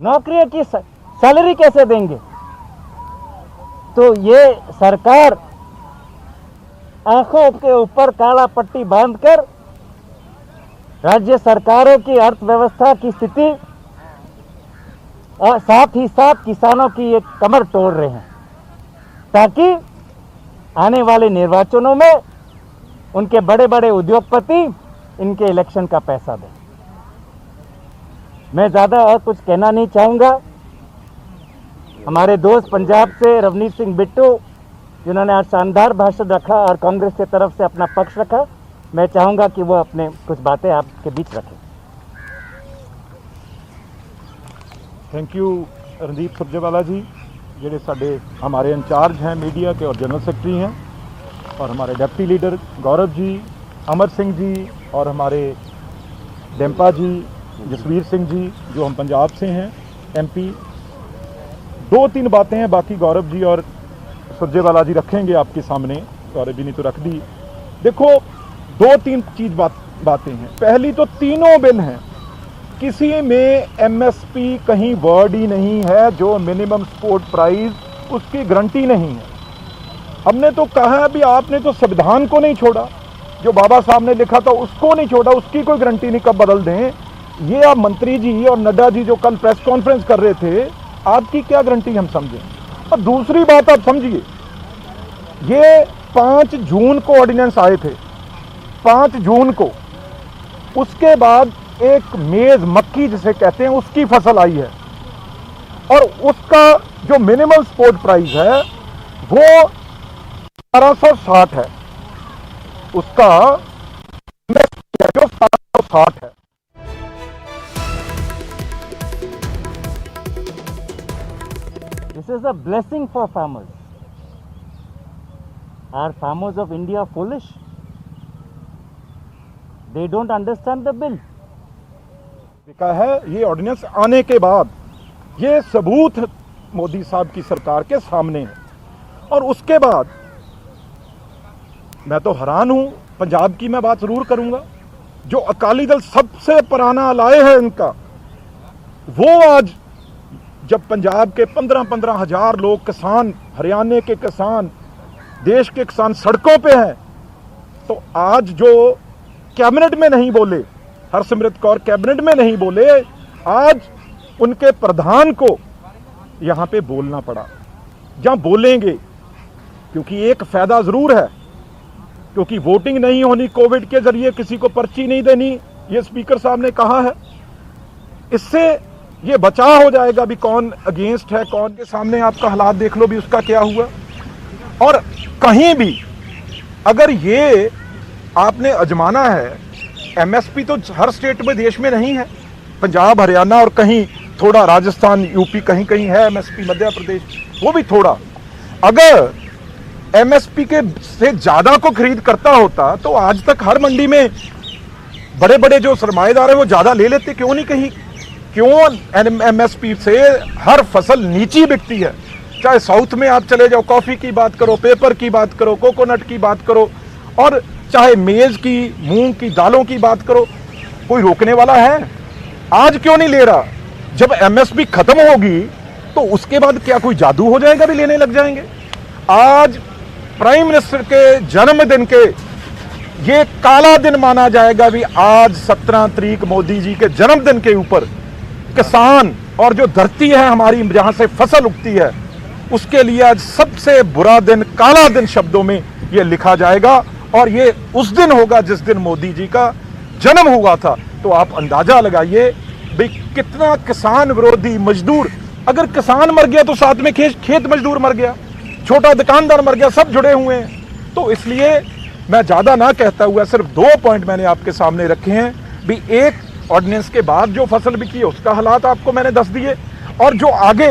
नौकरियों की सैलरी कैसे देंगे? तो ये सरकार आंखों के ऊपर काला पट्टी बांधकर राज्य सरकारों की अर्थव्यवस्था की स्थिति और साथ ही साथ किसानों की एक कमर तोड़ रहे हैं, ताकि आने वाले निर्वाचनों में उनके बड़े बड़े उद्योगपति इनके इलेक्शन का पैसा दें। मैं ज़्यादा और कुछ कहना नहीं चाहूँगा। हमारे दोस्त पंजाब से रवनीत सिंह बिट्टू, जिन्होंने आज शानदार भाषण रखा और कांग्रेस की तरफ से अपना पक्ष रखा, मैं चाहूँगा कि वो अपने कुछ बातें आपके बीच रखें। थैंक यू रणदीप सुरजेवाला जी, ਜਿਹੜੇ ਸਾਡੇ हमारे इंचार्ज हैं मीडिया के और जनरल सेक्रेटरी हैं, और हमारे डिप्टी लीडर गौरव जी, अमर सिंह जी, और हमारे डेम्पा जी, जसवीर सिंह जी जो हम पंजाब से हैं एमपी। 2-3 बातें हैं, बाकी गौरव जी और सुरजेवाला जी रखेंगे आपके सामने, गौरव जी ने तो रख दी। देखो 2-3 बातें हैं। पहली तो तीनों बिल हैं, किसी में एमएसपी कहीं वर्ड ही नहीं है, जो मिनिमम सपोर्ट प्राइस उसकी गारंटी नहीं है। हमने तो कहा भी आपने तो संविधान को नहीं छोड़ा, जो बाबा साहब ने लिखा था उसको नहीं छोड़ा, उसकी कोई गारंटी नहीं कब बदल दें। ये आप मंत्री जी और नड्डा जी जो कल प्रेस कॉन्फ्रेंस कर रहे थे, आपकी क्या गारंटी हम समझें। और दूसरी बात आप समझिए, ये 5 जून को ऑर्डिनेंस आए थे, 5 जून को, उसके बाद एक मेज मक्की जिसे कहते हैं उसकी फसल आई है, और उसका जो मिनिमम सपोर्ट प्राइस है वो 1760 है, उसका जो 1760 है। This is a blessing for farmers. Are farmers of India foolish? They don't understand the bill. लिखा है ये ऑर्डिनेंस आने के बाद, ये सबूत मोदी साहब की सरकार के सामने है। और उसके बाद मैं तो हैरान हूं, पंजाब की मैं बात जरूर करूंगा, जो अकाली दल सबसे पुराना लाए है इनका, वो आज जब पंजाब के 15-15 हजार लोग किसान, हरियाणा के किसान, देश के किसान सड़कों पे हैं, तो आज जो कैबिनेट में नहीं बोले, हरसिमरत कौर कैबिनेट में नहीं बोले, आज उनके प्रधान को यहां पे बोलना पड़ा, जहां बोलेंगे, क्योंकि एक फायदा जरूर है, क्योंकि वोटिंग नहीं होनी, कोविड के जरिए किसी को पर्ची नहीं देनी, ये स्पीकर साहब ने कहा है। इससे ये बचाव हो जाएगा भी कौन अगेंस्ट है, कौन के सामने आपका हालात देख लो भी उसका क्या हुआ। और कहीं भी अगर ये आपने अजमाना है, एमएसपी तो हर स्टेट में देश में नहीं है, पंजाब हरियाणा और कहीं थोड़ा राजस्थान यूपी कहीं कहीं है एमएसपी, मध्य प्रदेश वो भी थोड़ा, अगर एमएसपी के से ज्यादा को खरीद करता होता तो आज तक हर मंडी में बड़े बड़े जो सरमाएदार है वो ज्यादा ले लेते, क्यों नहीं कहीं, क्यों एमएसपी से हर फसल नीची बिकती है। चाहे साउथ में आप चले जाओ, कॉफी की बात करो, पेपर की बात करो, कोकोनट की बात करो, और चाहे मेज की, मूंग की दालों की बात करो, कोई रोकने वाला है? आज क्यों नहीं ले रहा? जब एमएसपी खत्म होगी तो उसके बाद क्या कोई जादू हो जाएगा भी लेने लग जाएंगे? आज प्राइम मिनिस्टर के जन्मदिन के ये काला दिन माना जाएगा भी, आज 17 तारीख मोदी जी के जन्मदिन के ऊपर किसान और जो धरती है हमारी जहां से फसल उगती है, उसके लिए आज सबसे बुरा दिन, काला दिन शब्दों में ये लिखा जाएगा। और ये उस दिन होगा जिस दिन मोदी जी का जन्म हुआ था। तो आप अंदाजा लगाइए भाई कितना किसान विरोधी, मजदूर, अगर किसान मर गया तो साथ में खेत मजदूर मर गया, छोटा दुकानदार मर गया, सब जुड़े हुए हैं। तो इसलिए मैं ज्यादा ना कहता हुआ सिर्फ 2 पॉइंट मैंने आपके सामने रखे हैं भी। एक, ऑर्डिनेंस के बाद जो फसल बिकी है उसका हालात आपको मैंने दस दिए, और जो आगे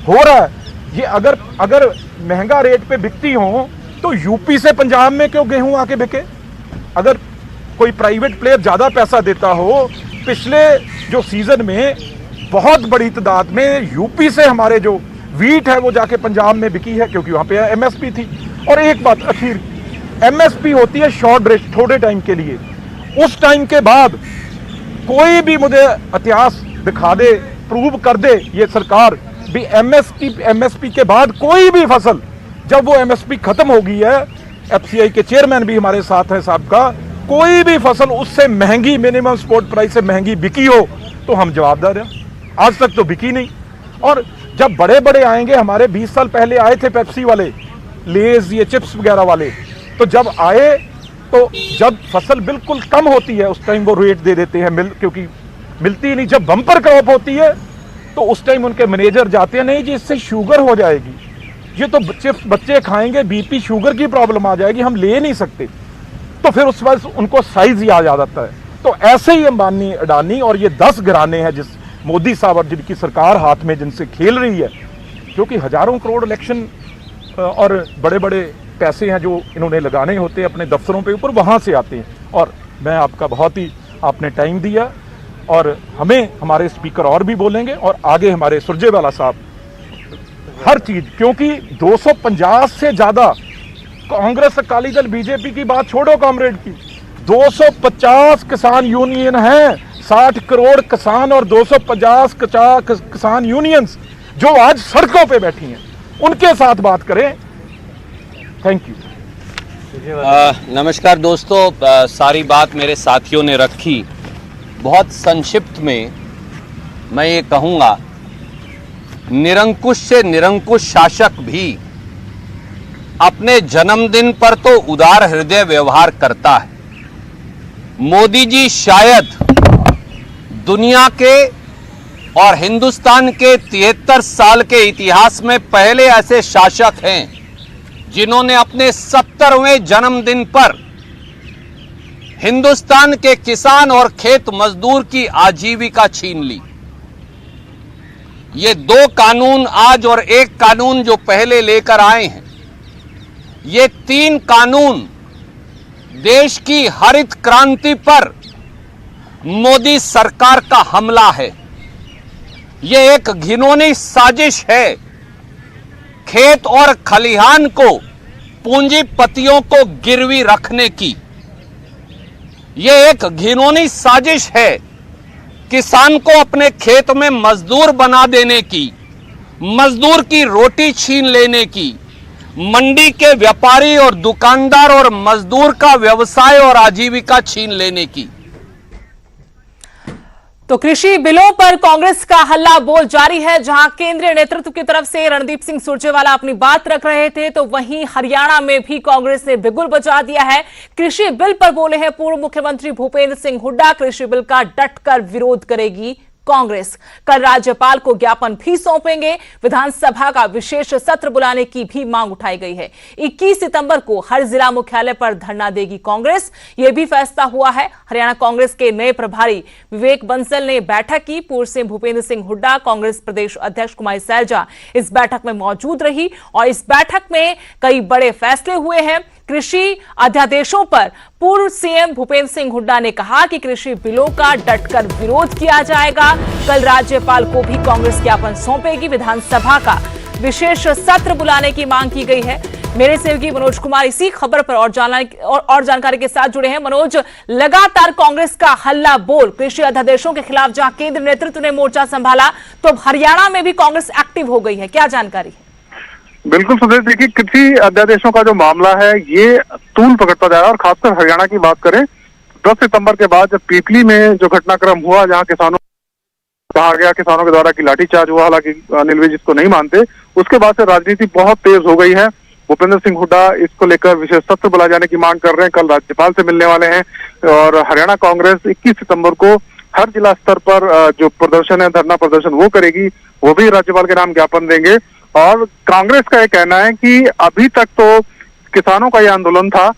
हो रहा है, ये अगर महंगा रेट पे बिकती हो तो यूपी से पंजाब में क्यों गेहूं आके बिके? अगर कोई प्राइवेट प्लेयर ज्यादा पैसा देता हो, पिछले जो सीजन में बहुत बड़ी तादाद में यूपी से हमारे जो वीट है वो जाके पंजाब में बिकी है, क्योंकि वहां पे एमएसपी थी। और एक बात अखीर, एमएसपी होती है शॉर्ट रेट, थोड़े टाइम के लिए, उस टाइम के बाद कोई भी मुझे इतिहास दिखा दे प्रूव कर दे ये सरकार भी एमएसपी के बाद कोई भी फसल, जब वो एमएसपी खत्म हो गई है, एफसीआई के चेयरमैन भी हमारे साथ हैं साहब का, कोई भी फसल उससे महंगी, मिनिमम सपोर्ट प्राइस से महंगी बिकी हो तो हम जवाबदार हैं। आज तक तो बिकी नहीं। और जब बड़े बड़े आएंगे, हमारे 20 साल पहले आए थे पेप्सी वाले, लेज, ये चिप्स वगैरह वाले, तो जब आए तो जब फसल बिल्कुल कम होती है उस टाइम वो रेट दे देते हैं, क्योंकि मिलती ही नहीं। जब बम्पर क्रॉप होती है तो उस टाइम उनके मैनेजर जाते हैं, नहीं जी इससे शुगर हो जाएगी, ये तो चिप्स बच्चे खाएंगे, बीपी शुगर की प्रॉब्लम आ जाएगी, हम ले नहीं सकते। तो फिर उस वक्त उनको साइज याद आ जाता है। तो ऐसे ही अंबानी, अडानी और ये 10 घराने हैं जिस मोदी साहब और जिनकी सरकार हाथ में जिनसे खेल रही है, क्योंकि हजारों करोड़ इलेक्शन और बड़े बड़े पैसे हैं जो इन्होंने लगाने होते हैं अपने दफ्तरों पे ऊपर, वहां से आते हैं। और मैं आपका बहुत ही, आपने टाइम दिया, और हमें हमारे स्पीकर और भी बोलेंगे, और आगे हमारे सुरजेवाला साहब हर चीज, क्योंकि 250 से ज्यादा कांग्रेस, अकाली दल, बीजेपी की बात छोड़ो कॉमरेड की, 250 किसान यूनियन हैं, 60 करोड़ किसान और 250 किसान यूनियंस जो आज सड़कों पे बैठी हैं, उनके साथ बात करें। Thank you. नमस्कार दोस्तों, सारी बात मेरे साथियों ने रखी। बहुत संक्षिप्त में मैं ये कहूँगा, निरंकुश से निरंकुश शासक भी अपने जन्मदिन पर तो उदार हृदय व्यवहार करता है। मोदी जी शायद दुनिया के और हिंदुस्तान के 73 साल के इतिहास में पहले ऐसे शासक हैं जिन्होंने अपने 70वें जन्मदिन पर हिंदुस्तान के किसान और खेत मजदूर की आजीविका छीन ली। ये 2 कानून आज और 1 कानून जो पहले लेकर आए हैं, ये 3 कानून देश की हरित क्रांति पर मोदी सरकार का हमला है। ये एक घिनौनी साजिश है खेत और खलिहान को, पूंजीपतियों को गिरवी रखने की। ये एक घिनौनी साजिश है किसान को अपने खेत में मजदूर बना देने की, मजदूर की रोटी छीन लेने की, मंडी के व्यापारी और दुकानदार और मजदूर का व्यवसाय और आजीविका छीन लेने की। तो कृषि बिलों पर कांग्रेस का हल्ला बोल जारी है। जहां केंद्रीय नेतृत्व की तरफ से रणदीप सिंह सुरजेवाला अपनी बात रख रहे थे, तो वहीं हरियाणा में भी कांग्रेस ने बिगुल बजा दिया है। कृषि बिल पर बोले हैं पूर्व मुख्यमंत्री भूपेंद्र सिंह हुड्डा, कृषि बिल का डटकर विरोध करेगी कांग्रेस। कल राज्यपाल को ज्ञापन भी सौंपेंगे। विधानसभा का विशेष सत्र बुलाने की भी मांग उठाई गई है। 21 सितंबर को हर जिला मुख्यालय पर धरना देगी कांग्रेस, यह भी फैसला हुआ है। हरियाणा कांग्रेस के नए प्रभारी विवेक बंसल ने बैठक की। पूर्व सीएम भूपेंद्र सिंह हुड्डा, कांग्रेस प्रदेश अध्यक्ष कुमारी सैलजा इस बैठक में मौजूद रही और इस बैठक में कई बड़े फैसले हुए हैं। कृषि अध्यादेशों पर पूर्व सीएम भूपेंद्र सिंह हुड्डा ने कहा कि कृषि बिलों का डटकर विरोध किया जाएगा। कल राज्यपाल को भी कांग्रेस ज्ञापन सौंपेगी। विधानसभा का विशेष सत्र बुलाने की मांग की गई है। मेरे सहयोगी मनोज कुमार इसी खबर पर और जानकारी के साथ जुड़े हैं। मनोज, लगातार कांग्रेस का हल्ला बोल कृषि अध्यादेशों के खिलाफ जहां केंद्र नेतृत्व ने मोर्चा संभाला, तो हरियाणा में भी कांग्रेस एक्टिव हो गई है, क्या जानकारी है? बिल्कुल सुधीर, देखिए कृषि अध्यादेशों का जो मामला है ये तूल पकड़ता जा रहा है। और खासकर हरियाणा की बात करें, 10 सितंबर के बाद जब पीपली में जो घटनाक्रम हुआ, जहां किसानों कहा गया किसानों के द्वारा की लाठीचार्ज हुआ, हालांकि अनिल विज इसको नहीं मानते, उसके बाद से राजनीति बहुत तेज हो गई है। भूपेंद्र सिंह हुड्डा इसको लेकर विशेष सत्र बुलाए जाने की मांग कर रहे हैं, कल राज्यपाल से मिलने वाले हैं। और हरियाणा कांग्रेस 21 सितंबर को हर जिला स्तर पर जो प्रदर्शन है, धरना प्रदर्शन वो करेगी, वो भी राज्यपाल के नाम ज्ञापन देंगे। और कांग्रेस का ये कहना है कि अभी तक तो किसानों का ये आंदोलन था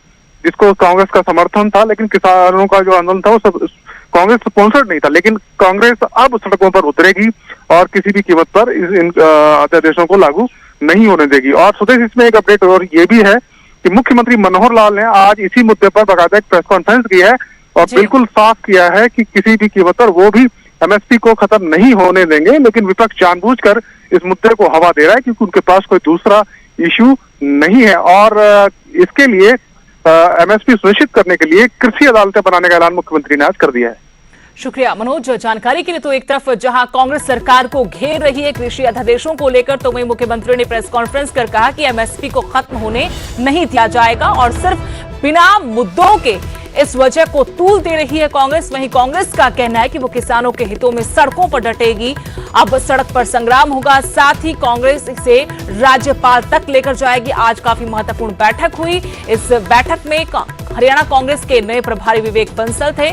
जिसको कांग्रेस का समर्थन था, लेकिन किसानों का जो आंदोलन था वो सब कांग्रेस स्पॉन्सर्ड नहीं था। लेकिन कांग्रेस अब सड़कों पर उतरेगी और किसी भी कीमत पर इन अध्यादेशों को लागू नहीं होने देगी। और सुदेश, इसमें एक अपडेट और ये भी है कि मुख्यमंत्री मनोहर लाल ने आज इसी मुद्दे पर बाकायदा एक प्रेस कॉन्फ्रेंस की है और बिल्कुल साफ किया है कि किसी भी कीमत पर वो भी एमएसपी को खत्म नहीं होने देंगे। लेकिन विपक्ष जानबूझकर इस मुद्दे को हवा दे रहा है क्योंकि उनके पास कोई दूसरा इश्यू नहीं है। और इसके लिए एमएसपी सुनिश्चित करने के लिए कृषि अदालतें बनाने का ऐलान मुख्यमंत्री ने आज कर दिया है। शुक्रिया मनोज जानकारी के लिए। तो एक तरफ जहां कांग्रेस सरकार को घेर रही है कृषि अध्यादेशों को लेकर, तो वहीं मुख्यमंत्री ने प्रेस कॉन्फ्रेंस कर कहा कि एमएसपी को खत्म होने नहीं दिया जाएगा और सिर्फ बिना मुद्दों के इस वजह को तूल दे रही है कांग्रेस। वहीं कांग्रेस का कहना है कि वो किसानों के हितों में सड़कों पर डटेगी। अब सड़क पर संग्राम होगा, साथ ही कांग्रेस इसे राज्यपाल तक लेकर जाएगी। आज काफी महत्वपूर्ण बैठक हुई। इस बैठक में हरियाणा कांग्रेस के नए प्रभारी विवेक बंसल थे।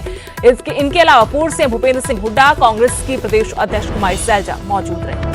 इनके अलावा पूर्व से भूपेंद्र सिंह हुड्डा, कांग्रेस की प्रदेश अध्यक्ष कुमारी सैलजा मौजूद रहे।